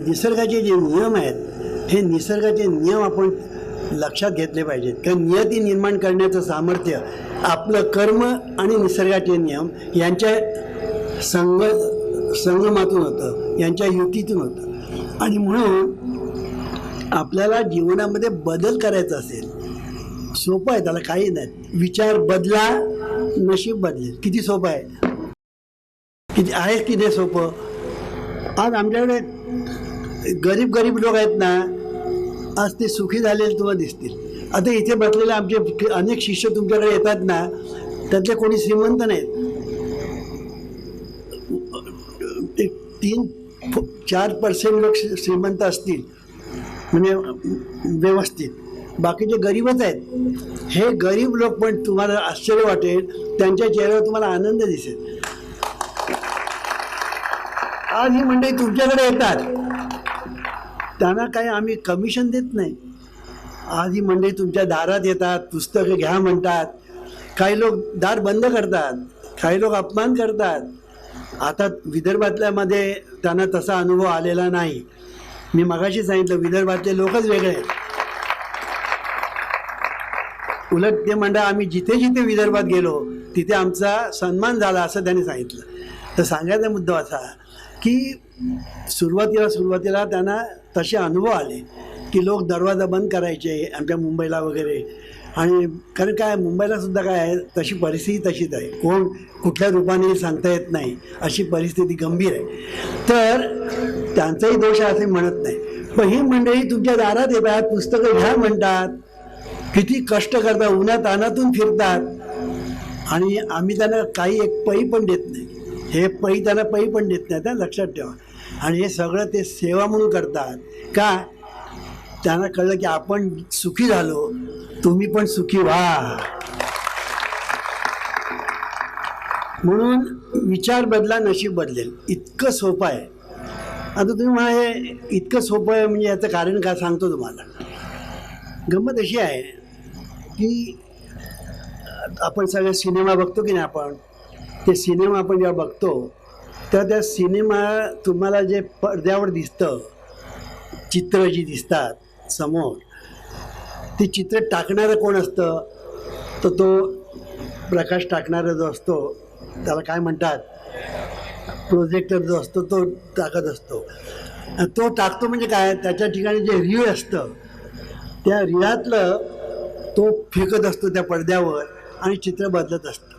निसर्गाचे जे नियम आहेत हे निसर्गाचे नियम आपण लक्षात घेतले पाहिजेत. कारण नियती निर्माण करण्याचं सामर्थ्य आपलं कर्म आणि निसर्गाचे नियम यांच्या संगमातून होतं, यांच्या युतीतून होतं. आणि म्हणून आपल्याला जीवनामध्ये बदल करायचा असेल, सोपं आहे, त्याला काही नाही. विचार बदला, नशीब बदलेल. किती सोपं आहे, किती आहे की नाही सोपं. आज आमच्याकडे गरीब लोक आहेत ना, आज ते सुखी झालेले तुम्हाला दिसतील. आता इथे बसलेले आमचे अनेक शिष्य तुमच्याकडे येतात ना, त्यातले कोणी श्रीमंत नाहीत. 3-4% लोक श्रीमंत असतील म्हणजे व्यवस्थित, बाकीचे गरीबच आहेत. हे गरीब लोक पण तुम्हाला आश्चर्य वाटेल, त्यांच्या चेहऱ्यावर तुम्हाला आनंद दिसेल. आज ही मंडळी तुमच्याकडे येतात, त्यांना काही आम्ही कमिशन देत नाही. आज ही मंडळी तुमच्या दारात येतात, पुस्तकं घ्या म्हणतात. काही लोक दार बंद करतात, काही लोक अपमान करतात. आता विदर्भातल्यामध्ये त्यांना तसा अनुभव आलेला नाही. मी मगाशी सांगितलं, विदर्भातले लोकच वेगळे आहेत. उलट ते म्हणतात आम्ही जिथे जिथे विदर्भात गेलो तिथे आमचा सन्मान झाला, असं त्यांनी सांगितलं. तर सांगायचा मुद्दा असा की सुरुवातीला त्यांना तसे अनुभव आले की लोक दरवाजा बंद करायचे आमच्या मुंबईला वगैरे. आणि कारण काय, मुंबईला सुद्धा काय आहे, तशी परिस्थिती तशीच आहे. कोण कुठल्या रूपाने सांगता येत नाही, अशी परिस्थिती गंभीर आहे. तर त्यांचाही दोष आहे असे म्हणत नाही. पण ही मंडळी तुमच्या दारात येतात, पुस्तकं घ्या म्हणतात, किती कष्ट करतात, उन्हात तानातून फिरतात, आणि आम्ही त्यांना काही एक पै पण देत नाही. हे त्यांना पै पण देत नाही, त्या लक्षात ठेवा. आणि हे सगळं ते सेवा म्हणून करतात. का? त्यांना कळलं की आपण सुखी झालो, तुम्ही पण सुखी व्हा. म्हणून विचार बदला, नशीब बदलेल. इतकं सोपं आहे. आता तुम्ही म्हणा हे इतकं सोपं आहे म्हणजे याचं कारण काय सांगतो तुम्हाला. गंमत अशी आहे की आपण सगळे सिनेमा बघतो की नाही, आपण ते सिनेमा आपण जेव्हा बघतो तर त्या सिनेमा तुम्हाला जे पडद्यावर दिसतं, चित्र जी दिसतात समोर, ते चित्र टाकणारं कोण असतं, तर तो प्रकाश टाकणारा जो असतो त्याला काय म्हणतात, प्रोजेक्टर जो असतो तो टाकत असतो. तो टाकतो म्हणजे काय, त्याच्या ठिकाणी जे रीळ असतं त्या रीळातलं तो फेकत असतो त्या पडद्यावर आणि चित्र बदलत असतं.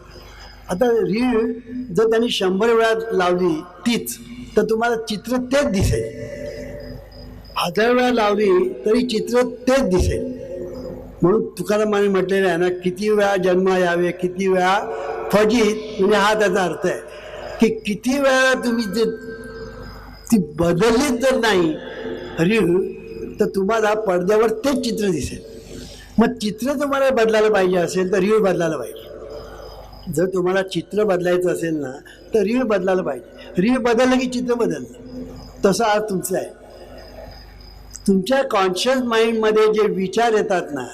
आता रीळ जर त्यांनी 100 वेळा लावली तीच, तर तुम्हाला चित्र तेच दिसेल. 1000 वेळा लावली तरी चित्र तेच दिसेल. म्हणून तुकारामाने म्हटलेलं आहे ना, किती वेळा जन्म यावे किती वेळा फजित, म्हणजे हा त्याचा अर्थ आहे की किती वेळा तुम्ही जे ती बदललीच जर नाही रीळ, तर तुम्हाला पडद्यावर तेच चित्र दिसेल. मग चित्र तुम्हाला बदलायला पाहिजे असेल तर रीळ बदलायला पाहिजे. जर तुम्हाला चित्र बदलायचं असेल ना तर रीळ बदलायला पाहिजे. रीळ बदललं की चित्र बदललं. तसं आज तुमचं आहे. तुमच्या कॉन्शियस माइंडमध्ये जे विचार येतात ना,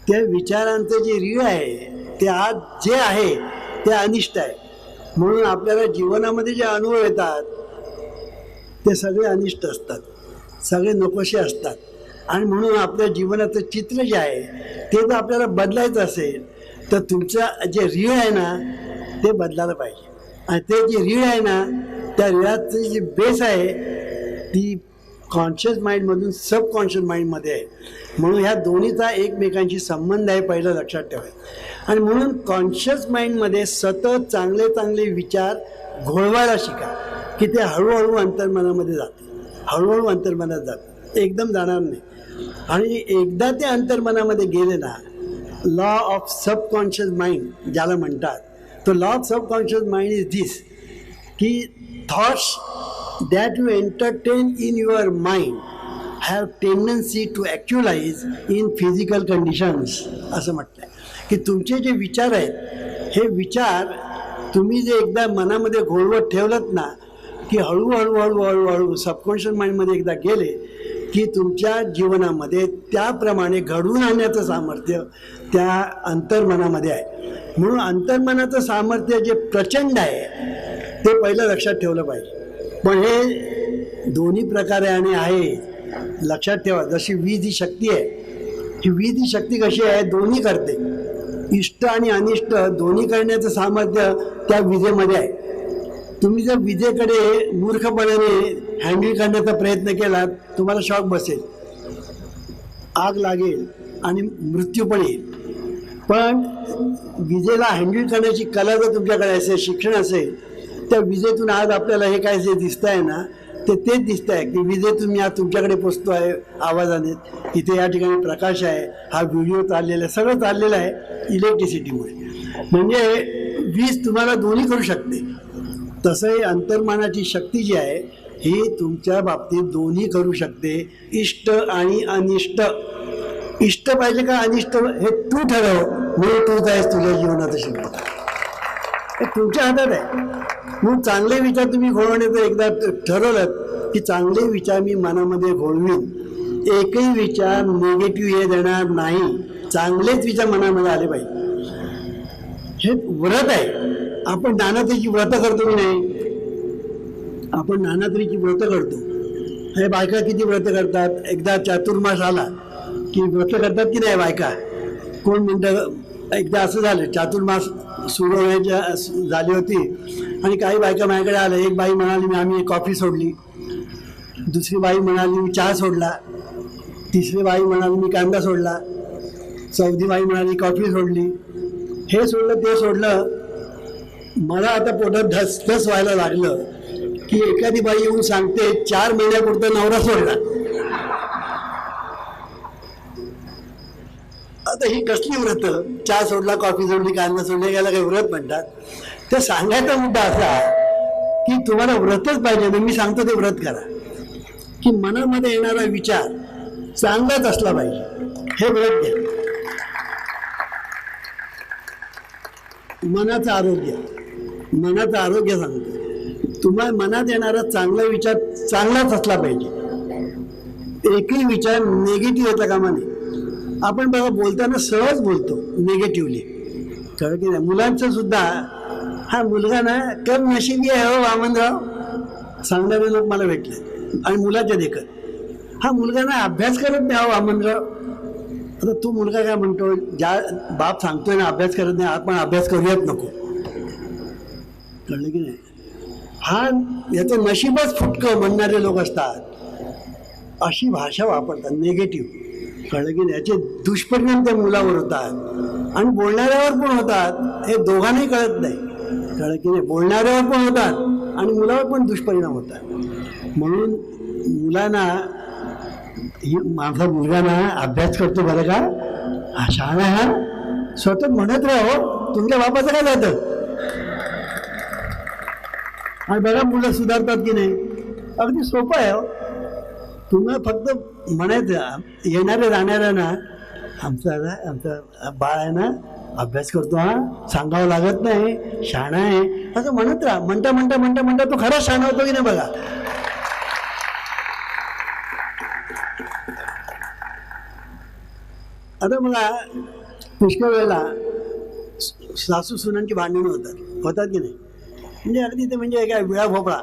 त्या विचारांचं जे रीळ आहे ते आज जे आहे ते अनिष्ट आहे. म्हणून आपल्याला जीवनामध्ये जे अनुभव येतात ते सगळे अनिष्ट असतात, सगळे नकोसे असतात. आणि म्हणून आपल्या जीवनाचं चित्र जे आहे ते जर आपल्याला बदलायचं असेल तर तुमचं जे रीळ आहे ना ते बदलायला पाहिजे. आणि ते जे रीळ आहे ना, त्या रीळाची जी बेस आहे ती कॉन्शियस माइंडमधून सबकॉन्शियस माइंडमध्ये आहे. म्हणून ह्या दोन्हीचा एकमेकांशी संबंध आहे, पहिलं लक्षात ठेवायचं. आणि म्हणून कॉन्शियस माइंडमध्ये सतत चांगले चांगले विचार घोळवायला शिका की ते हळूहळू अंतर्मनामध्ये जाते, हळूहळू अंतर्मनात जाते, एकदम जाणार नाही. आणि एकदा ते अंतर्मनामध्ये गेले ना, लॉ ऑफ सबकॉन्शियस माइंड ज्याला म्हणतात, तो law of subconscious mind is this की thoughts that you entertain in your mind have tendency to actualize in physical conditions. असं म्हटलं आहे की तुमचे जे विचार आहेत हे विचार तुम्ही जे एकदा मनामध्ये घोळवत ठेवलत ना की हळूहळू हळूहळू हळू सबकॉन्शियस माइंडमध्ये एकदा गेले की तुमच्या जीवनामध्ये त्याप्रमाणे घडवून आणण्याचं सामर्थ्य त्या अंतर्मनामध्ये आहे. म्हणून अंतर्मनाचं सामर्थ्य जे प्रचंड आहे ते पहिलं लक्षात ठेवलं पाहिजे. पण हे दोन्ही प्रकारे आणि आहे. लक्षात ठेवा, जशी वीज ही शक्ती आहे, ही वीज ही शक्ती कशी आहे, दोन्ही करते. इष्ट आणि अनिष्ट दोन्ही करण्याचं सामर्थ्य त्या विजेमध्ये आहे. तुम्ही जर विजेकडे मूर्खपणाने हँडल करण्याचा प्रयत्न केला, तुम्हाला शॉक बसेल, आग लागेल आणि मृत्यू पण येईल. पण विजेला हँडल करण्याची कला जर तुमच्याकडे असेल, शिक्षण असेल, त्या विजेतून आज आपल्याला हे काय जे दिसत आहे ना, ते तेच दिसत आहे की विजेतून मी आज तुमच्याकडे पोचतो आहे आवाजाने. इथे या ठिकाणी प्रकाश आहे, हा व्हिडिओ चाललेला आहे, सगळं चाललेलं आहे इलेक्ट्रिसिटीमुळे. म्हणजे वीज तुम्हाला दोन्ही करू शकते. तसंही अंतर्मनाची शक्ती जी आहे ही तुमच्या बाबतीत दोन्ही करू शकते, इष्ट आणि अनिष्ट. इष्ट पाहिजे का अनिष्ट हे तू ठरव, म्हणून तूच आहेस तुझ्या जीवनात शिकवत. हे तुमच्या हातात आहे. मग चांगले विचार तुम्ही घोळवण्याचं एकदा ठरवलं की चांगले विचार मी मनामध्ये घोळवीन, एकही विचार निगेटिव्ह हे देणार नाही, चांगलेच विचार मनामध्ये आले पाहिजे. हे व्रत आहे. आपण नानातरीची व्रतं करतो की नाही? आपण नानातरीची व्रतं करतो. हे बायका किती व्रतं करतात? एकदा चातुर्मास आला की व्रतं करतात की नाही बायका? कोण म्हणतं, एकदा असं झालं, चातुर्मास सुरू होण्याच्या झाली होती आणि काही बायका माझ्याकडे आल्या. एक बाई म्हणाली आम्ही कॉफी सोडली, दुसरी बाई म्हणाली मी चहा सोडला, तिसरी बाई म्हणाली मी कांदा सोडला, चौथी बाई म्हणाली कॉफी सोडली. हे सोडलं ते सोडलं. मला आता पोटात धसधस व्हायला लागलं की एखादी बाई येऊन सांगते 4 महिन्यापुरता नवरा सोडला. आता ही कसली व्रत? चहा सोडला, कॉफी सोडली, कांदा सोडले, याला काही व्रत म्हणतात? तर सांगायचा मुद्दा असा की तुम्हाला व्रतच पाहिजे ना. मी सांगतो ते व्रत करा की मनामध्ये येणारा विचार चांगलाच असला पाहिजे, हे व्रत घ्या. मनाचं आरोग्य, मनाचं आरोग्य सांगतो. तुम्हाला मनात येणारा चांगला विचार चांगलाच असला पाहिजे, एकही विचार निगेटिव्ह येता कामा नये. आपण बघा बोलताना सहज बोलतो निगेटिव्हली, कळलं की नाही? मुलांचं सुद्धा, हा मुलगा ना कम नशिबी आहे हो वामनराव, सांगणारे लोक मला भेटले. आणि मुलाच्या देखत, हा मुलगा ना अभ्यास करत नाही हो वामनराव. आता तू मुलगा काय म्हणतो, ज्या बाप सांगतोय ना अभ्यास करत नाही, आपण अभ्यास करूयात नको, कळलं की नाही? हा याचं नशीबच फुटकं म्हणणारे लोक असतात, अशी भाषा वापरतात निगेटिव्ह, कळलं की नाही? याचे दुष्परिणाम त्या मुलावर होतात आणि बोलणाऱ्यावर पण होतात. हे दोघांनाही कळत नाही, कळलं की नाही? बोलणाऱ्यावर पण होतात आणि मुलावर पण दुष्परिणाम होतात. म्हणून मुलांना, माझा मुलगा ना अभ्यास करतो बरं का, हा शहाणा, हा स्वतः म्हणत राहो, तुमच्या बापाचं काय जातं? आणि बघा मुलं सुधारतात की नाही. अगदी सोपं आहे हो. तुम्हाला फक्त म्हणायचं येणाऱ्या जाणाऱ्यांना, आमचा बाळ आहे ना अभ्यास करतो, हा सांगावं लागत नाही, शहाणा आहे, असं म्हणत राहा. म्हणता म्हणता म्हणता म्हणता तो खरंच शहाणा होतो की नाही बघा. आता मला पुष्कळ वेळेला सासू सुनांची भांडणं होतात की नाही? म्हणजे अगदी ते म्हणजे काय विळा भोपळा,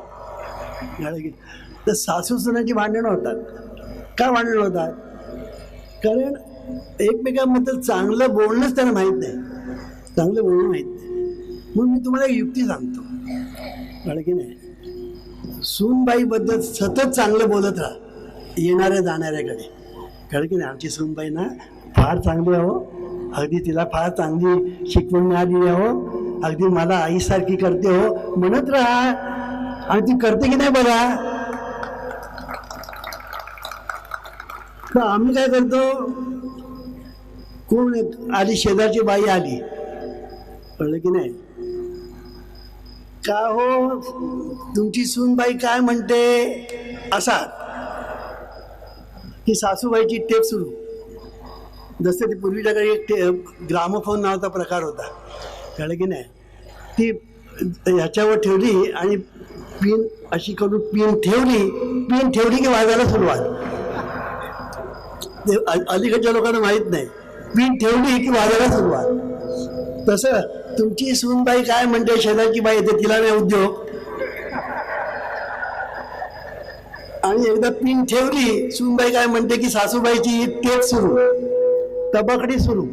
तर सासू सुनांची भांडणं होतात. का भांडणं होतात? कारण एकमेकांबद्दल चांगलं बोलणंच त्यांना माहीत नाही, चांगलं बोलणं माहीत नाही. म्हणून मी तुम्हाला एक युक्ती सांगतो, कळलं की नाही? सूनबाईबद्दल सतत चांगलं बोलत राहा येणाऱ्या जाणाऱ्याकडे, कळलं की नाही? आमची सूनबाई ना फार चांगली आहे हो, अगदी तिला फार चांगली शिकवण मिळाली आहे हो, अगदी मला आईसारखी करते हो, म्हणत राहा. आणि ती करते की नाही बघा. तर आम्ही काय करतो, कोण आली, शेजारची बाई आली, कळलं की नाही? का हो तुमची सूनबाई काय म्हणते, असा की सासूबाईची टेप सुरू. जसं ती पूर्वीच्या काळी एक ग्रामोफोन नावाचा प्रकार होता, कळलं की नाही? ती ह्याच्यावर ठेवली आणि पिन अशी करून पिन ठेवली की वाजायला सुरुवात. ते अलीकडच्या लोकांना माहीत नाही, पिन ठेवली की वाजायला सुरुवात. तसं तुमची सूनबाई काय म्हणते, शेजारची बाई येते, तिला नाही उद्योग, आणि एकदा पिन ठेवली, सुनबाई काय म्हणते की सासूबाईची तेच सुरू, तबाखडी सुरू.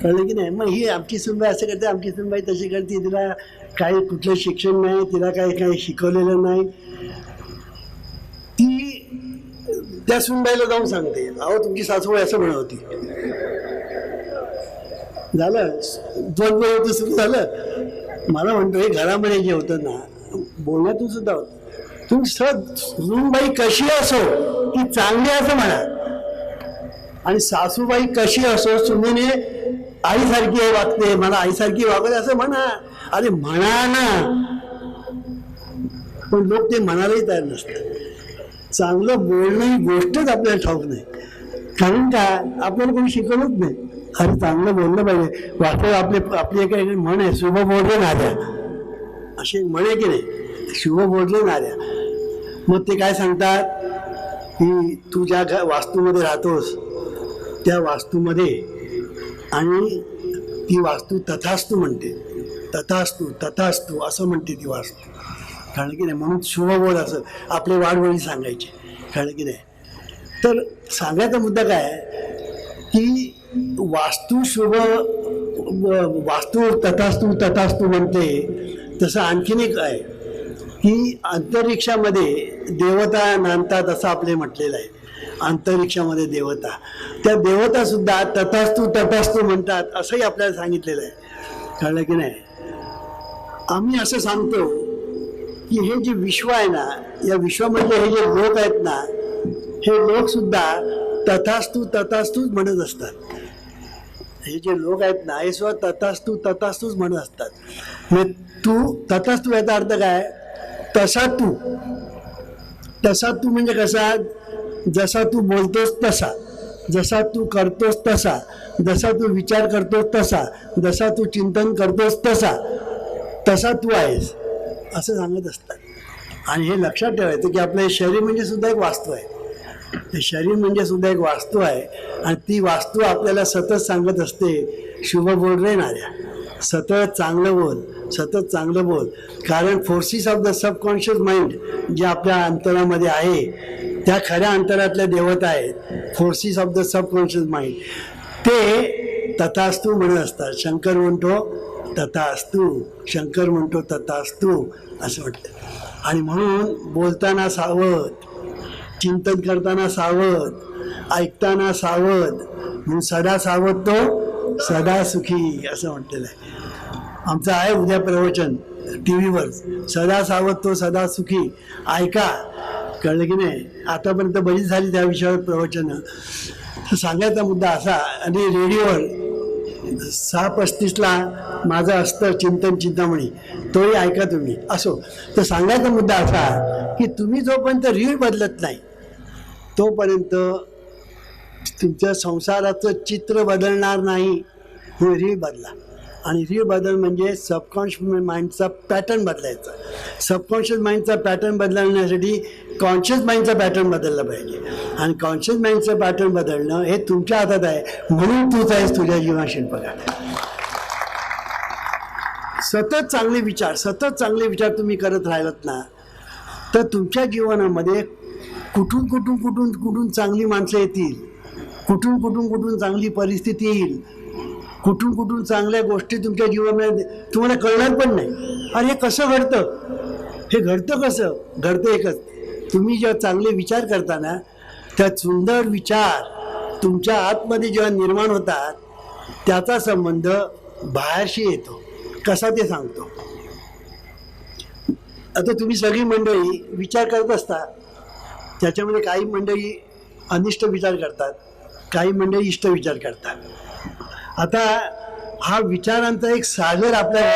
कळलं की नाही? मग ही आमची सुनबाई असं करते, आमची सुनबाई तशी करते, तिला काही कुठलं शिक्षण नाही, तिला काही शिकवलेलं नाही. ती त्या सुनबाईला जाऊन सांगते, अहो तुमची सासूबाई असं म्हणत होती. झालं 2 वेळ सुरू झालं. मला म्हणतो हे घरामध्ये जे होतं ना, बोलण्यातून सुद्धा होतं, तुम्ही सुनबाई कशी असो ती चांगली असं म्हणा, आणि सासूबाई कशी असो सुनेने आईसारखी वागते, मला आईसारखी वागते असं म्हणा. अरे म्हणा ना, पण लोक ते म्हणायलाही तयार नसतात. चांगलं बोलणं ही गोष्टच आपल्याला ठाऊक नाही, कारण का आपल्याला कोणी शिकवलंच नाही. अरे चांगलं बोललं पाहिजे. वास्तव आपली एक म्हण आहे, शुभ बोलले नाऱ्या, अशी एक म्हण आहे की नाही, शुभ बोलले नाऱ्या. मग ते काय सांगतात की तू ज्या वास्तूमध्ये राहतोस त्या वास्तूमध्ये, आणि ती वास्तू तथास्तू म्हणते, तथास्तू तथास्तू असं म्हणते ती वास्तू. कळलं की नाही? म्हणून शुभ बोल असं आपले वाडवळी सांगायचे. कळलं की नाही? तर सांगायचा मुद्दा काय आहे की वास्तू शुभ, वास्तू तथास्तू तथास्तू म्हणते. तसं आणखीन एक आहे की अंतरिक्षामध्ये देवता नांदतात असं आपले म्हटलेलं आहे. अंतरिक्षामध्ये देवता, त्या देवता सुद्धा तथास्तू तथास्तू म्हणतात असंही आपल्याला सांगितलेलं आहे. कळलं की नाही? आम्ही असं सांगतो की हे जे विश्व आहे ना, या विश्वामध्ये हे जे लोक आहेत ना, हे लोक सुद्धा तथास्तू तथास्तूच म्हणत असतात. हे जे लोक आहेत ना, हे सुद्धा तथास्तू तथास्तूच म्हणत असतात. मग तू तथास्तू याचा अर्थ काय? तसा तू. तसा तू म्हणजे कसा? जसा तू बोलतोस तसा, जसा तू करतोस तसा, जसा तू विचार करतोस तसा, जसा तू चिंतन करतोस तसा, तसा तू आहेस असं सांगत असतात. आणि हे लक्षात ठेवायचं की आपलं हे शरीर म्हणजे सुद्धा एक वास्तू आहे. हे शरीर म्हणजे सुद्धा एक वास्तू आहे, आणि ती वास्तू आपल्याला सतत सांगत असते, शुभ बोल रे नाऱ्या, सतत चांगलं बोल, सतत चांगलं बोल. कारण forces of the subconscious mind जे आपल्या अंतरामध्ये आहे, त्या खऱ्या अंतरातल्या देवता आहेत, forces of the subconscious mind, ते तथास्तू म्हणत असतात. शंकर म्हणतो तथास्तू, शंकर म्हणतो तथास्तू असं वाटतं. आणि म्हणून बोलताना सावध, चिंतन करताना सावध, ऐकताना सावध, म्हणून सदा सावध तो सदा सुखी असं म्हटलेलं आहे. आमचं आहे उद्या प्रवचन टी व्हीवर, सदा सावध तो सदा सुखी, ऐका. कळलं की नाही? आतापर्यंत बरीच झाली त्या विषयावर प्रवचनं. सांगायचा मुद्दा असा, आणि रेडिओवर 6:35ला माझं असतं चिंतन चिंतामणी, तोही ऐका तुम्ही. असो, तर सांगायचा मुद्दा असा की तुम्ही जोपर्यंत रीळ बदलत नाही तोपर्यंत तुमच्या संसाराचं चित्र बदलणार नाही. हे रीळ बदला. आणि रीळ बदल म्हणजे सबकॉन्शियस माइंडचा पॅटर्न बदलायचा. सबकॉन्शियस माइंडचा पॅटर्न बदलण्यासाठी कॉन्शियस माइंडचा पॅटर्न बदलला पाहिजे. आणि कॉन्शियस माइंडचं पॅटर्न बदलणं हे तुमच्या हातात आहे. म्हणून तूच आहेस तुझ्या जीवनात शिल्पकार. सतत चांगले विचार, सतत चांगले विचार तुम्ही करत राहिलात ना, तर तुमच्या जीवनामध्ये कुठून कुठून कुठून कुठून चांगली माणसं येतील, कुठून कुठून कुठून चांगली परिस्थिती येईल, कुठून कुठून चांगल्या गोष्टी तुमच्या जीवनामध्ये तुम्हाला कळणार पण नाही. अरे हे कसं घडतं? हे घडतं कसं? घडतं एकच, तुम्ही जेव्हा चांगले विचार करता ना, त्या सुंदर विचार तुमच्या आतमध्ये जेव्हा निर्माण होतात त्याचा संबंध बाहेरशी येतो. कसा ते सांगतो. आता तुम्ही सगळी मंडळी विचार करत असता, त्याच्यामध्ये काही मंडळी अनिष्ट विचार करतात, काही मंडळी इष्ट विचार करतात. आता हा विचारांचा एक सागर आपल्या,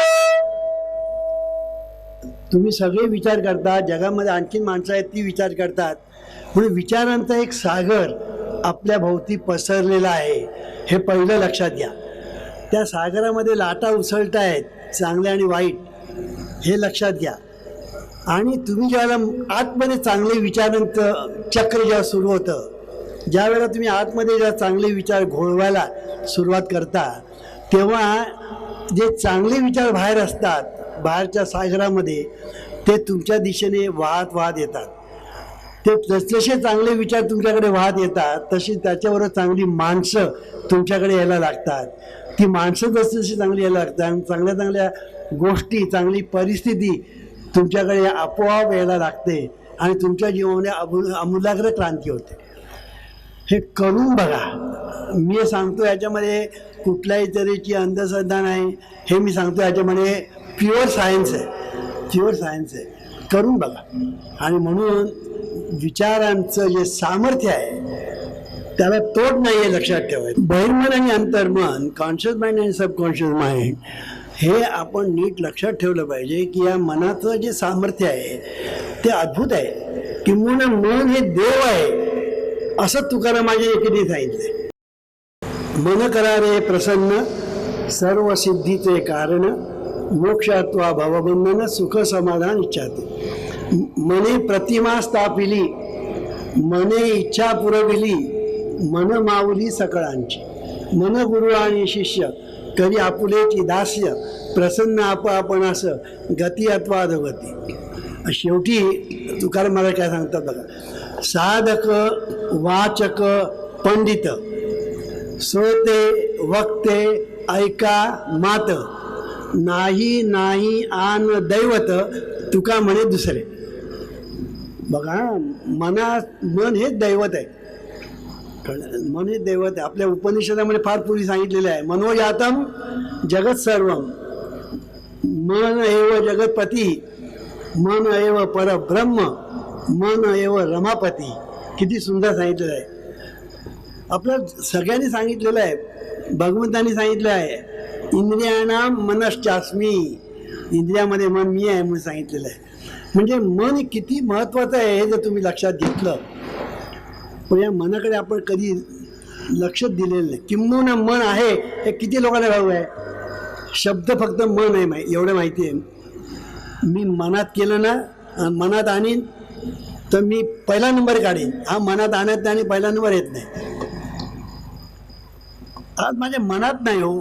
तुम्ही सगळे विचार करता, जगामध्ये आणखीन माणसं आहेत ती विचार करतात, म्हणून विचारांचा एक सागर आपल्या भोवती पसरलेला आहे. हे पहिलं लक्षात घ्या. त्या सागरामध्ये लाटा उसळत आहेत, चांगल्या आणि वाईट, हे लक्षात घ्या. आणि तुम्ही ज्यावेळेला आतमध्ये चांगले विचारांचं चक्र जेव्हा सुरू होतं, ज्या वेळेला तुम्ही आतमध्ये जेव्हा चांगले विचार घोळवायला सुरुवात करता, तेव्हा जे चांगले विचार बाहेर असतात, बाहेरच्या सागरामध्ये, ते तुमच्या दिशेने वाहत वाहत येतात. ते जसे चांगले विचार तुमच्याकडे वाहत येतात तशी त्याच्याबरोबर चांगली माणसं तुमच्याकडे यायला लागतात. ती माणसं जशी चांगली यायला लागतात, चांगल्या चांगल्या गोष्टी, चांगली परिस्थिती तुमच्याकडे आपोआप यायला लागते आणि तुमच्या जीवनामध्ये आमूलाग्र क्रांती होते. हे करून बघा. मी सांगतो याच्यामध्ये कुठल्याही तऱ्हेची अंधश्रद्धा नाही. हे मी सांगतो याच्यामध्ये प्युअर सायन्स आहे, प्युअर सायन्स आहे. करून बघा. आणि म्हणून विचारांचं जे सामर्थ्य आहे त्याला तोड नाही आहे, लक्षात ठेवायचं. बहिर्मन आणि अंतर्मन, कॉन्शियस माइंड आणि सबकॉन्शियस माइंड, हे आपण नीट लक्षात ठेवलं पाहिजे की या मनाचं जे सामर्थ्य आहे ते अद्भुत आहे. किंबहुना मन हे देव आहे असं तुकारामांच्या एकेरी सांगितलंय. मन करारे प्रसन्न सर्व सिद्धीचे कारण, मोक्षात्वा भवबंधन सुख समाधान इच्छाते. मने प्रतिमा स्थापिली, मने इच्छा पुरविली, मन माऊली सकळांची. मन गुरु आणि शिष्य करी आपुलेची दास्य, प्रसन्न आपण असं गती अथवा अधोगती. शेवटी तुकाराम महाराज काय सांगतात बघा. साधक वाचक पंडित, श्रोते वक्ते ऐका मात, नाही नाही आन दैवत तुका म्हणे दुसरे. बघा, मन हेच दैवत आहे. मन हे दैवत आहे. आपल्या उपनिषदामध्ये फार पूर्वी सांगितलेलं आहे, मनोजातम जगत सर्वम, मन एव जगतपती, मन एव परब्रह्म, मन एव रमापती. किती सुंदर सांगितलेलं आहे. आपलं सगळ्यांनी सांगितलेलं आहे, भगवंतांनी सांगितलं आहे, इंद्रियाणाम मनश्चास्मी, इंद्रियामध्ये मन मी आहे म्हणून सांगितलेलं आहे. म्हणजे मन किती महत्त्वाचं आहे हे जर तुम्ही लक्षात घेतलं. पण या मनाकडे आपण कधी लक्ष दिलेलं नाही. किंबहुना मन आहे हे किती लोकांना ठाऊक आहे. शब्द फक्त मन आहे एवढं माहिती आहे. मी मनात केलं ना, मनात आणीन तर मी पहिला नंबर काढीन. हा मनात आणत नाही आणि पहिला नंबर येत नाही. आज माझ्या मनात नाही हो.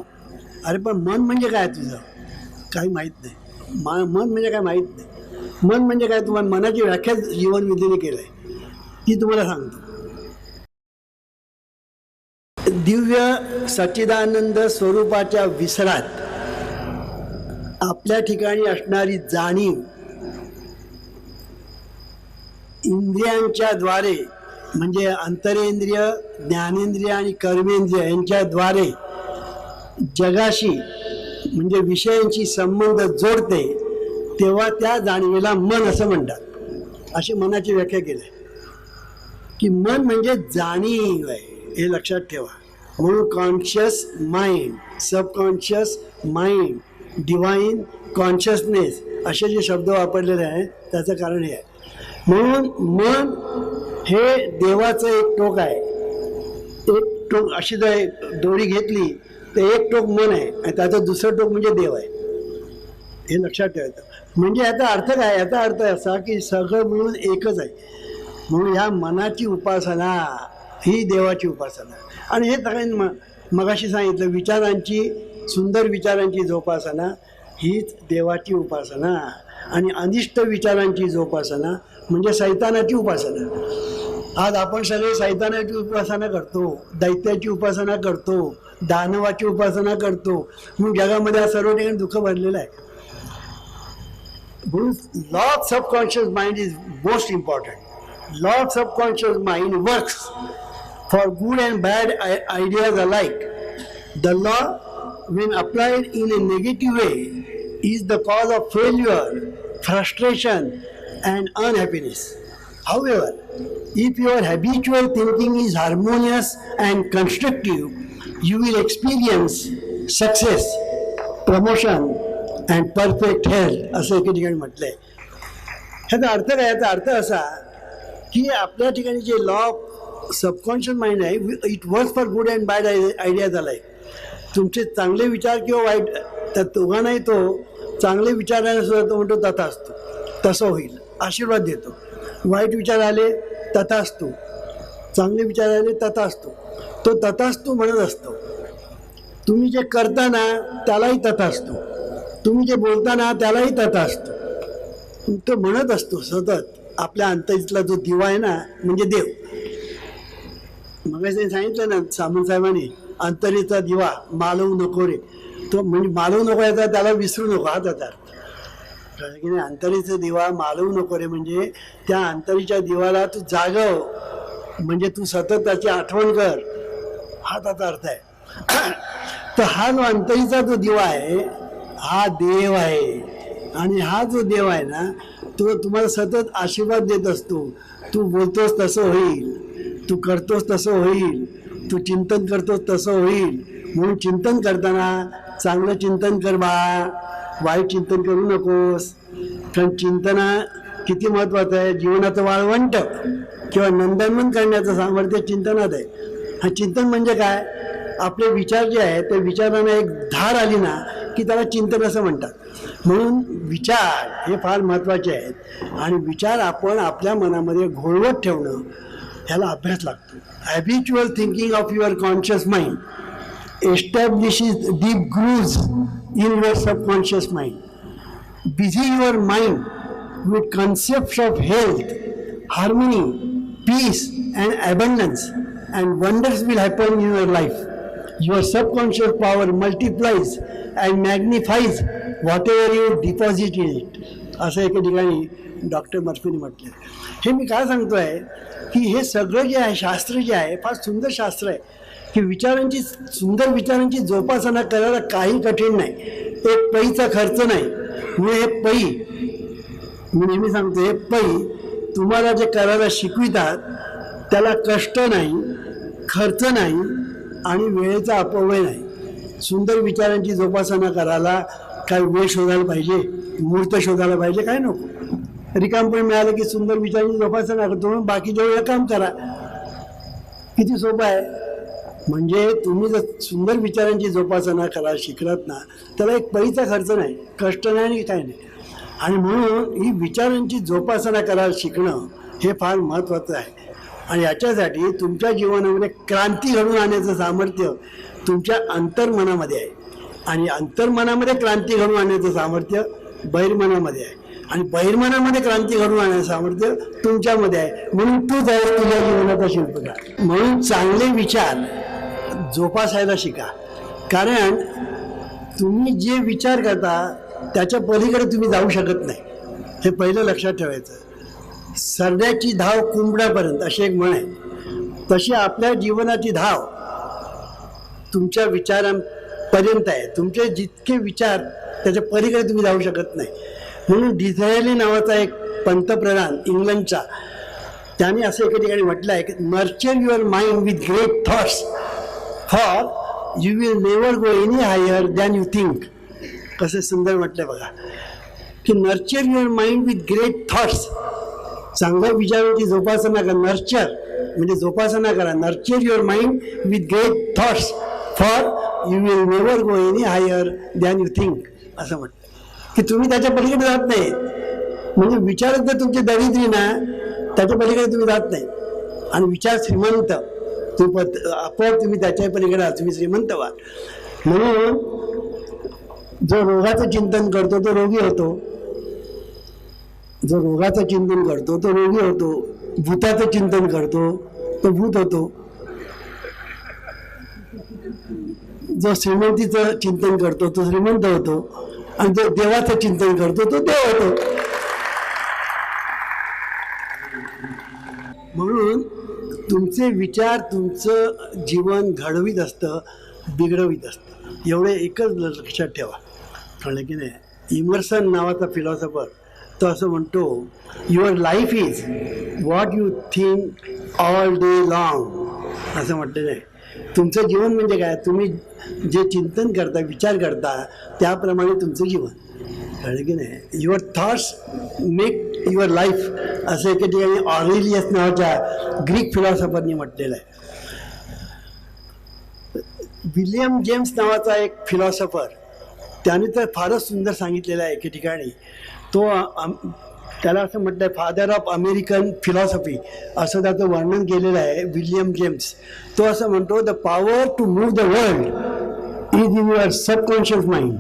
अरे पण मन म्हणजे काय तुझं काही माहीत नाही. मन म्हणजे काय माहीत नाही. मन म्हणजे काय, तुम्हाला मनाची व्याख्या जीवनविधीने केलं आहे ती तुम्हाला सांगतो. दिव्य सच्चिदानंद स्वरूपाच्या विसरात आपल्या ठिकाणी असणारी जाणीव इंद्रियांच्या द्वारे, म्हणजे अंतरेंद्रिय, ज्ञानेंद्रिय आणि कर्मेंद्रिय यांच्याद्वारे जगाशी म्हणजे विषयांशी संबंध जोडते, तेव्हा त्या जाणीवेला मन असं म्हणतात. अशी मनाची व्याख्या केली की मन म्हणजे जाणीव आहे, हे लक्षात ठेवा. म्हणून conscious mind, subconscious mind, divine consciousness असे जे शब्द वापरलेले आहेत त्याचं कारण हे आहे. म्हणून मन हे देवाचं एक टोक आहे. एक टोक अशी जर दोरी घेतली तर एक टोक मन आहे आणि त्याचं दुसरं टोक म्हणजे देव आहे, हे लक्षात ठेवायचं. म्हणजे याचा अर्थ काय, याचा अर्थ असा की सगळं मिळून एकच आहे. म्हणून ह्या मनाची उपासना ही देवाची उपासना. आणि हे सगळ्यांनी मगाशी सांगितलं, विचारांची, सुंदर विचारांची जोपासना हीच देवाची उपासना. आणि अनिष्ट विचारांची जोपासना म्हणजे सैतानाची उपासना. आज आपण सगळे सैतानाची उपासना करतो, दैत्याची उपासना करतो, दानवाची उपासना करतो. म्हणून जगामध्ये सर्व ठिकाणी दुःख भरलेलं आहे. Law of subconscious mind is most important. Law of subconscious mind works for good and bad ideas alike. The law, when applied in a negative way, is the cause of failure, frustration, and unhappiness. However, if your habitual thinking is harmonious and constructive, you will experience success, promotion, and perfect health. असं एके ठिकाणी म्हटलंय. ह्याचा अर्थ काय? याचा अर्थ असा की आपल्या ठिकाणी जे लॉ ऑफ सबकॉन्शियस माइंड आहे, it works for good and bad ideas आलाय. तुमचे चांगले विचार किंवा वाईट, त्या दोघा नाही, तो चांगले विचाराने सुद्धा तो म्हणतो तथास्तु, तसं होईल, आशीर्वाद देतो. वाईट विचार आले तथास्तु, चांगले विचार आले तथास्तु, तो तथास्तु म्हणत असतो. तुम्ही जे करताना त्यालाही तथास्तु, तुम्ही जे बोलताना त्यालाही तथास्तु, तो म्हणत असतो सतत. आपल्या अंतरीतला जो दिवा आहे ना म्हणजे देव. मग सांगितलं ना सामंत साहेबांनी, अंतरीचा दिवा मालवू नको रे. तो म्हणजे मालवू नको याचा त्याला विसरू नको हा त्याचा अर्थ की नाही. अंतरीचा दिवा मालवू नको रे म्हणजे त्या अंतरीच्या दिवाला तू जागव, म्हणजे तू सतत त्याची आठवण कर, हा त्याचा अर्थ आहे. तर हा जो अंतरीचा जो दिवा आहे हा देव आहे, आणि हा जो देव आहे ना तो तुम्हाला सतत आशीर्वाद देत असतो. तू बोलतोस तसं होईल, तू करतोस तसं होईल, तू चिंतन करतोस तसं होईल. म्हणून चिंतन करताना चांगलं चिंतन कर बा, वाईट चिंतन करू नकोस. कारण चिंतना किती महत्त्वाचं आहे. जीवनाचं वाळवंट किंवा नंदनवन करण्याचं सामर्थ्य चिंतनात आहे. हा चिंतन म्हणजे काय, आपले विचार जे आहेत त्या विचारांना एक धार आली ना की त्याला चिंतन असं म्हणतात. म्हणून विचार हे फार महत्त्वाचे आहेत, आणि विचार आपण आपल्या मनामध्ये घोळवत ठेवणं ह्याला अभ्यास लागतो. Habitual thinking of your conscious mind establishes deep grooves in your subconscious mind. Busy your mind with concepts of health, harmony, peace and abundance, and wonders will happen in your life. Your subconscious power multiplies and magnifies whatever you deposit in it. असं एका ठिकाणी doctor मर्फीने म्हटलं. हे मी काय सांगतो आहे की हे सगळं जे आहे शास्त्र जे आहे फार सुंदर शास्त्र आहे, की विचारांची सुंदर विचारांची जोपासना करायला काही कठीण नाही. एक पैचा खर्च नाही. म्हणजे हे पै, मी नेहमी सांगतो, हे पै तुम्हाला जे करायला शिकवितात त्याला कष्ट नाही, खर्च नाही, आणि वेळेचा अपव्यय नाही. सुंदर विचारांची जोपासना करायला काय वेळ शोधायला पाहिजे, मुहूर्त शोधायला पाहिजे, काय नको. रिकामपण मिळालं की सुंदर विचारांची जोपासना करतो, म्हणून बाकीच्या वेळेला काम करा. किती सोपं आहे. म्हणजे तुम्ही जर सुंदर विचारांची जोपासना करायला शिकलात ना त्याला एक पैसा खर्च नाही, कष्ट नाही, आणि काय नाही. आणि म्हणून ही विचारांची जोपासना करायला शिकणं हे फार महत्त्वाचं आहे. आणि याच्यासाठी तुमच्या जीवनामध्ये क्रांती घडून आणण्याचं सामर्थ्य तुमच्या अंतर्मनामध्ये आहे, आणि अंतर्मनामध्ये क्रांती घडून आणण्याचं सामर्थ्य बहिर्मनामध्ये आहे, आणि बहिर्मनामध्ये क्रांती घडून आणण्याचं सामर्थ्य तुमच्यामध्ये आहे. म्हणून तूच आहे तुझ्या जीवनाचा शिल्पकार. म्हणून चांगले विचार जोपासायला शिका. कारण तुम्ही जे विचार करता त्याच्या पलीकडे तुम्ही जाऊ शकत नाही, हे पहिलं लक्षात ठेवायचं. सरड्याची धाव कुंबड्यापर्यंत अशी एक म्हण आहे. तशी आपल्या जीवनाची धाव तुमच्या विचारांपर्यंत आहे. तुमचे जितके विचार त्याच्या पलीकडे तुम्ही जाऊ शकत नाही. म्हणून डिझायली नावाचा एक पंतप्रधान इंग्लंडचा, त्याने असं एका ठिकाणी म्हटलं आहे की nurture your mind with great thoughts for you will never go any higher than you think. कसं सुंदर म्हटलं बघा, की nurture your mind with great thoughts. चांगल्या विचारांची जोपासना करा. नर्चर म्हणजे जोपासना करा. Nurture your mind with great thoughts for you will never go any higher than you think. असं म्हटलं की तुम्ही त्याच्या पलीकडे जात नाही. म्हणजे विचारच जर तुमचे दरिद्री ना त्याच्या पलीकडे तुम्ही जात नाही, आणि विचार श्रीमंत तुम्ही आपोआप तुम्ही त्याच्या पलीकडे तुम्ही श्रीमंत व्हा. म्हणून जो रोगाचं चिंतन करतो तो रोगी होतो, जो रोगाचं चिंतन करतो तो रोगी होतो, भूताचं चिंतन करतो तो भूत होतो, जो श्रीमंतीचं चिंतन करतो तो श्रीमंत होतो, आणि जो देवाचं चिंतन करतो तो देव होतो. म्हणून तुमचे विचार तुमचं जीवन घडवीत असतं, बिघडवीत असतं. एवढे एकच लक्षात ठेवा. कळलं की नाही. इमर्सन नावाचा फिलॉसॉफर तो असं म्हणतो, your life is what you think all day long. असं म्हटलेलं आहे. तुमचं जीवन म्हणजे काय, तुम्ही जे चिंतन करता, विचार करता त्याप्रमाणे तुमचं जीवन. कळलं की नाही. Your thoughts make your life असं एका ठिकाणी ऑरेलियस नावाच्या ग्रीक फिलॉसॉफरनी म्हटलेलं आहे. विलियम जेम्स नावाचा एक फिलॉसॉफर, त्याने तर फारच सुंदर सांगितलेलं आहे एके ठिकाणी. तो त्याला असं म्हटलं आहे फादर ऑफ अमेरिकन फिलॉसॉफी असं त्याचं वर्णन केलेलं आहे विलियम जेम्स. तो असं म्हणतो, the power to move the world is in your subconscious mind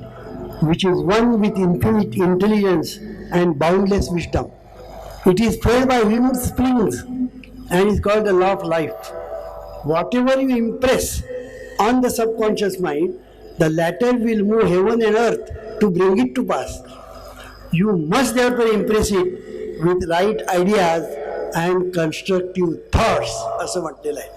which is one with infinite intelligence and boundless wisdom. It is fed by wind springs and is called the law of life. Whatever you impress on the subconscious mind, the latter will move heaven and earth to bring it to pass. You must therefore impress it with right ideas and constructive thoughts असं म्हटलेलं आहे.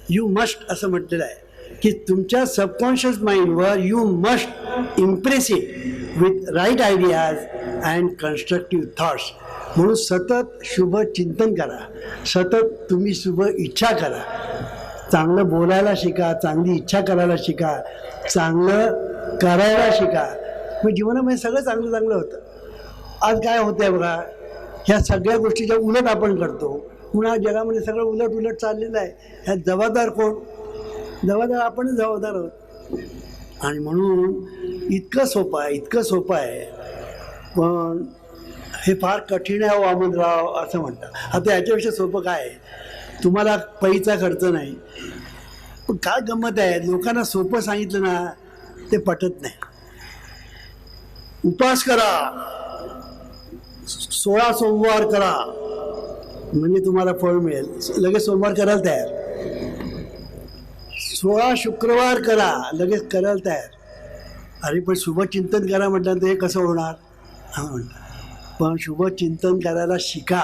You must असं म्हटलेलं आहे की तुमच्या subconscious माइंडवर you must impress it with right ideas and constructive thoughts. म्हणून सतत शुभ चिंतन करा, सतत तुम्ही शुभ इच्छा करा, चांगलं बोलायला शिका, चांगली इच्छा करायला शिका, चांगलं करायला शिका. मग जीवनामध्ये सगळं चांगलं चांगलं होतं. आज काय होतं आहे बघा, ह्या सगळ्या गोष्टीच्या उलट आपण करतो. पुन्हा जगामध्ये सगळं उलट उलट चाललेलं आहे. ह्यात जबाबदार कोण? जबाबदार आपणच जबाबदार आहोत. आणि म्हणून इतकं सोपं आहे, इतकं सोपं आहे, पण हे फार कठीण आहे वामनराव असं म्हणतात. आता याच्यापेक्षा सोपं काय आहे? तुम्हाला पैसा खर्च नाही. पण काय गंमत आहे, लोकांना सोपं सांगितलं ना ते पटत नाही. उपवास करा, 16 सोमवार करा म्हणजे तुम्हाला फळ मिळेल. लगेच सोमवार करायला तयार. 16 शुक्रवार करा, लगेच करायला तयार. अरे पण शुभचिंतन करा म्हटलं तर हे कसं होणार? हां म्हणतात. पण शुभचिंतन करायला शिका,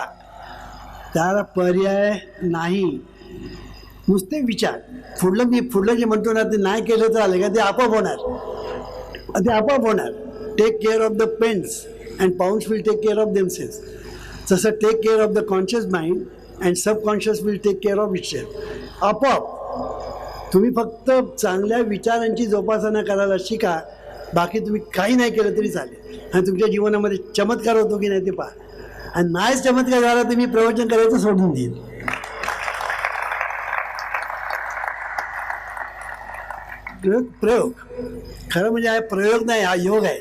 त्याला पर्याय नाही. नुसते विचार, पुढलं जे म्हणतो ना ते नाही केलं तर आलं का ते आपोआप होणार, ते आपोआप होणार. Take care of the pence and pounds will take care of themselves. तसं take care of the conscious mind and subconscious will take care of itself. आपोआप तुम्ही फक्त चांगल्या विचारांची जोपासना करायला शिका, बाकी तुम्ही काही नाही केलं तरी चालेल. आणि तुमच्या जीवनामध्ये चमत्कार होतो की नाही ते पहा. आणि नाहीच चमत्कार झाला तर मी प्रवचन करायचं सोडून देईन. प्रयोग खरं म्हणजे हा प्रयोग नाही, हा योग आहे.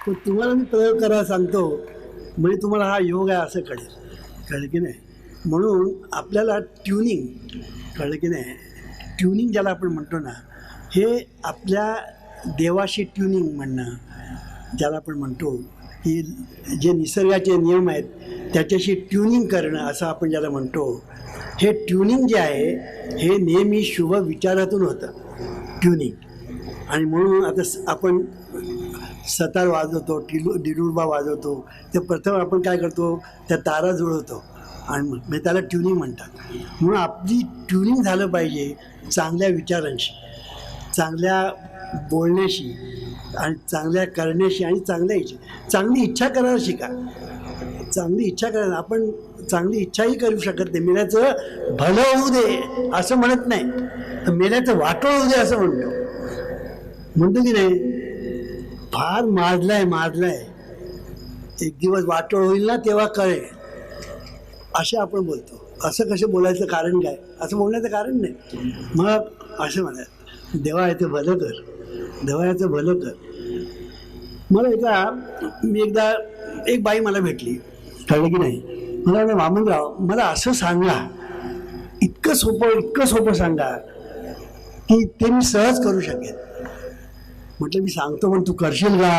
पण तुम्हाला मी प्रयोग करायला सांगतो म्हणजे तुम्हाला हा योग आहे असं कळलं की नाही. म्हणून आपल्याला ट्युनिंग, कळलं की नाही, ट्युनिंग ज्याला आपण म्हणतो ना, हे आपल्या देवाशी ट्युनिंग म्हणणं, ज्याला आपण म्हणतो की जे निसर्गाचे नियम आहेत त्याच्याशी ट्युनिंग करणं असं आपण ज्याला म्हणतो. हे ट्युनिंग जे आहे हे नेहमी शुभ विचारातून होतं, ट्युनिंग. आणि म्हणून आता आपण सतार वाजवतो, डिडुर्बा वाजवतो, ते प्रथम आपण काय करतो, त्या तारा जुळवतो आणि मग त्याला ट्युनिंग म्हणतात. म्हणून आपली ट्युनिंग झालं पाहिजे चांगल्या विचारांशी, चांगल्या बोलण्याशी आणि चांगल्या करण्याशी आणि चांगली इच्छा करायला शिका. चांगली इच्छा करायला, आपण चांगली इच्छाही करू शकत नाही. मेल्याचं भलं होऊ दे असं म्हणत नाही, तर मेल्याचं वाटोळ होऊ दे असं म्हणतो की नाही. फार माजलाय, एक दिवस वाटोळ होईल ना तेव्हा कळेल असे आपण बोलतो. असं कसं बोलायचं कारण काय? असं बोलण्याचं कारण नाही. मग असं म्हणायचं, देवा याचं भलं कर, देवा याचं भलं कर. मी एकदा एक बाई मला भेटली, कळलं की नाही. मला म्हणे, वामनराव मला असं सांगा, इतकं सोपं सांगा की ते मी सहज करू शकेन. म्हटलं मी सांगतो पण तू करशील का?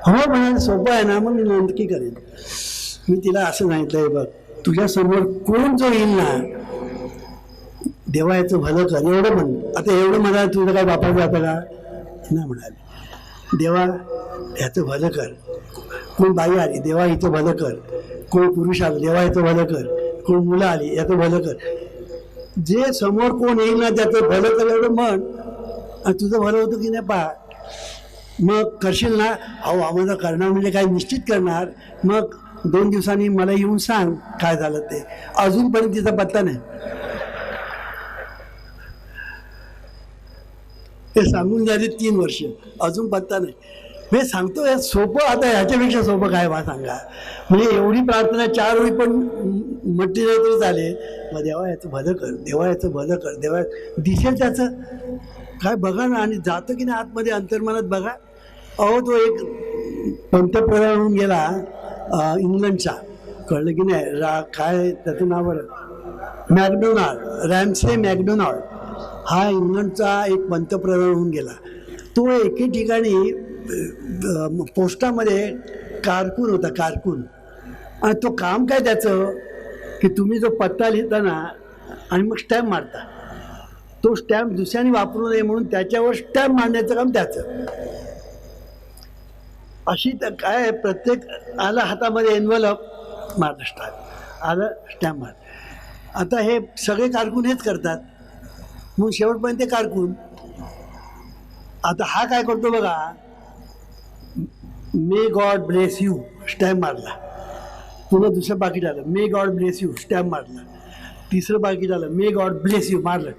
हो म्हणाल, सोपं आहे ना, मग मी नक्की करेन. मी तिला असं सांगितलं, बघ तुझ्यासमोर कोण जो येईल ना, देवा याचं भलं कर एवढं म्हण. आता एवढं म्हणाल तुझं काय बापाचं जातं का? नाही म्हणाल, देवा ह्याचं भलं कर. कोण बाई आली, देवा हिचं भलं कर. कोण पुरुष आलं, देवा याचं भलं कर. कोण मुलं आली, याचं भलं कर. जे समोर कोण येईल ना त्याचं भलं कर एवढं म्हण, आणि तुझं भलं होतं की नाही पहा. मग करशील ना? अहो आम्हाला करणार म्हणजे काय निश्चित करणार. मग 2 दिवसांनी मला येऊन सांग काय झालं ते. अजूनपर्यंत तिचा पत्ता नाही. ते सांगून झाले 3 वर्ष, अजून पत्ता नाही. मी सांगतो हे सोपं, आता ह्याच्यापेक्षा सोपं काय बा सांगा. म्हणजे एवढी प्रार्थना 4 वेळी पण म्हटली नाही तरी चालेल. मग देवा याचं भलं कर, देवा याचं भलं कर, देवा दिसेल त्याचं काय बघा ना. आणि जातं की नाही आतमध्ये अंतर्मनात बघा. अहो तो एक पंतप्रधान होऊन गेला इंग्लंडचा, कळलं की नाही, काय त्याचं नाव बरं, मॅकडोनाल्ड, रॅम्से मॅकडोनाल्ड. हा इंग्लंडचा एक पंतप्रधान होऊन गेला. तो एके ठिकाणी पोस्टामध्ये कारकून होता, कारकून. आणि तो काम काय त्याचं की तुम्ही जो पत्ता लिहिता ना आणि मग स्टॅम्प मारता, तो स्टॅम्प दुसऱ्याने वापरू नये म्हणून त्याच्यावर स्टॅम्प मारण्याचं काम त्याचं. अशी काय प्रत्येक आला हातामध्ये एन्व्हलप मारलं स्टॅम्प, आलं स्टॅम्प मार. आता हे सगळे कारकून हेच करतात म्हणून शेवटपर्यंत ते कारकून. आता हा काय करतो बघा, may God bless you stamp मारला, पुन्हा दुसरं पाकिट आलं may God bless you stamp मारला, तिसरं पाकिट आलं मे गॉड ब्लेस यू मारलं.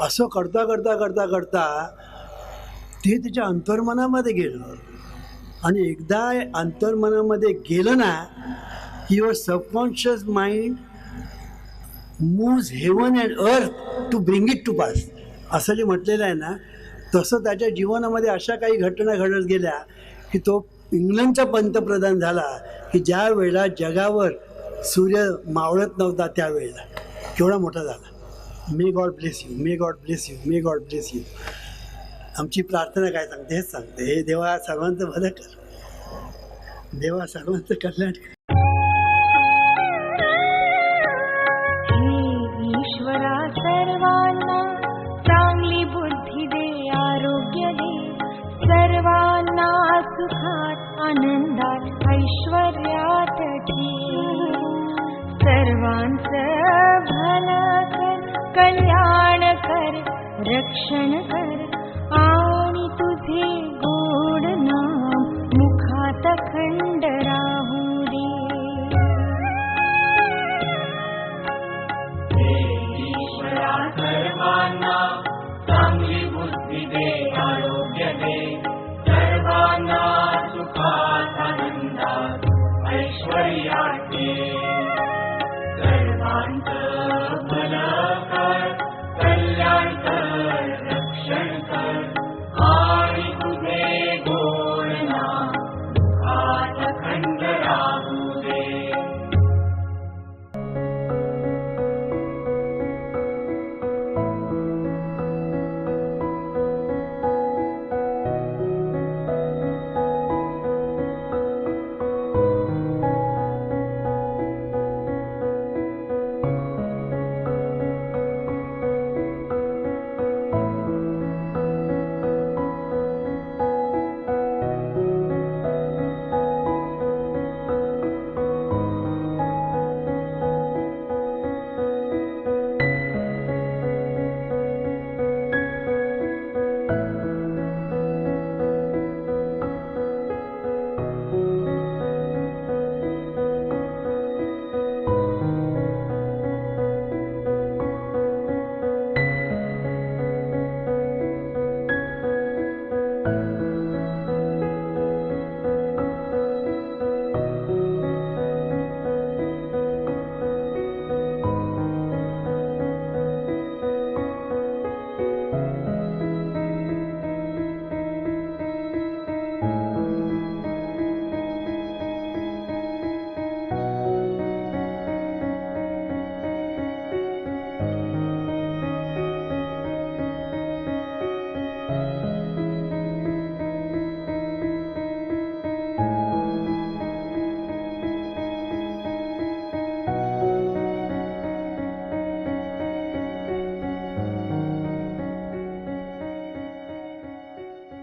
असं करता करता करता करता ते त्याच्या अंतर्मनामध्ये गेलं. आणि एकदा अंतर्मनामध्ये गेलं ना, your subconscious mind moves heaven and earth to bring it to pass, असं जे म्हटलेलं आहे ना, तसं त्याच्या जीवनामध्ये अशा काही घटना घडत गेल्या की तो इंग्लंडचा पंतप्रधान झाला की ज्या वेळेला जगावर सूर्य मावळत नव्हता त्यावेळेला केवढा मोठा झाला. May God bless you, may God bless you, may God bless you. आमची प्रार्थना काय सांगते हेच सांगते, हे देवा सर्वांचं भलं कर, देवा सर्वांचं कल्याण कर. ईश्वरा सर्वांना चांगली बुद्धी दे, आरोग्य दे, सर्वांना सुखात आनंदात ऐश्वर्यात ठेव. सर्वांचं भलं कर, कल्याण कर, रक्षण कर आणि तुझे गोड नाम मुखात खंड राहू दे. सर्वांना चांगली बुद्धी दे, आरोग्य दे, सर्वांना सुखात आनंदात ऐश्वर्यात दे, सर्वांचं